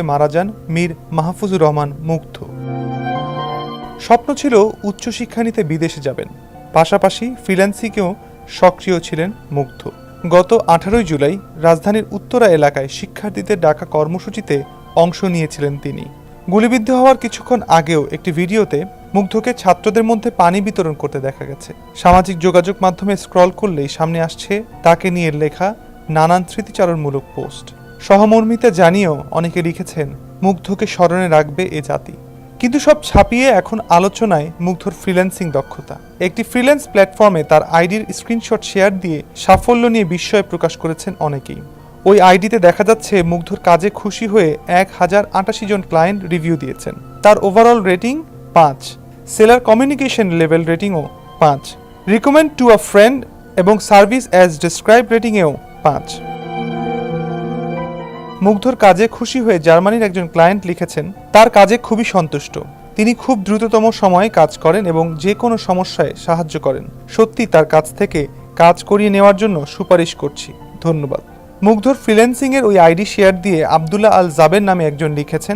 মারা যান মীর মাহফুজুর রহমান মুগ্ধ। স্বপ্ন ছিল উচ্চশিক্ষা নিতে বিদেশে যাবেন, পাশাপাশি ফ্রিল্যান্সিংয়েও সক্রিয় ছিলেন মুগ্ধ। গত 18 জুলাই রাজধানীর উত্তরা এলাকায় শিক্ষার্থীদের ডাকা কর্মসূচিতে অংশ নিয়েছিলেন তিনি। গুলিবিদ্ধ হওয়ার কিছুক্ষণ আগেও একটি ভিডিওতে মুগ্ধকে ছাত্রদের মধ্যে পানি বিতরণ করতে দেখা গেছে। সামাজিক যোগাযোগ মাধ্যমে স্ক্রল করলেই সামনে আসছে তাকে নিয়ে লেখা নানান স্মৃতিচারণমূলক পোস্ট। সহমর্মিতা জানিয়েও অনেকে লিখেছেন মুগ্ধকে স্মরণে রাখবে এ জাতি। কিন্তু সব ছাপিয়ে এখন আলোচনায় মুগ্ধর ফ্রিল্যান্সিং দক্ষতা। একটি ফ্রিল্যান্স প্ল্যাটফর্মে তার আইডির স্ক্রিনশট শেয়ার দিয়ে সাফল্য নিয়ে বিস্ময় প্রকাশ করেছেন অনেকেই। ওই আইডিতে দেখা যাচ্ছে মুগ্ধর কাজে খুশি হয়ে 1088 জন ক্লায়েন্ট রিভিউ দিয়েছেন। তার overall rating 5, seller communication level রেটিংও 5, রিকমেন্ড টু আ ফ্রেন্ড এবং সার্ভিস অ্যাজ ডিসক্রাইব রেটিংয়েও 5। মুগ্ধর কাজে খুশি হয়ে জার্মানির একজন ক্লায়েন্ট লিখেছেন, তার কাজে খুবই সন্তুষ্ট। তিনি খুব দ্রুততম সময়ে কাজ করেন এবং যে কোনো সমস্যায় সাহায্য করেন। সত্যি তার কাছ থেকে কাজ করিয়ে নেওয়ার জন্য সুপারিশ করছি, ধন্যবাদ। মুগ্ধর ফ্রিল্যান্সিংয়ের ওই আইডি শেয়ার দিয়ে আবদুল্লাহ আল জাবের নামে একজন লিখেছেন,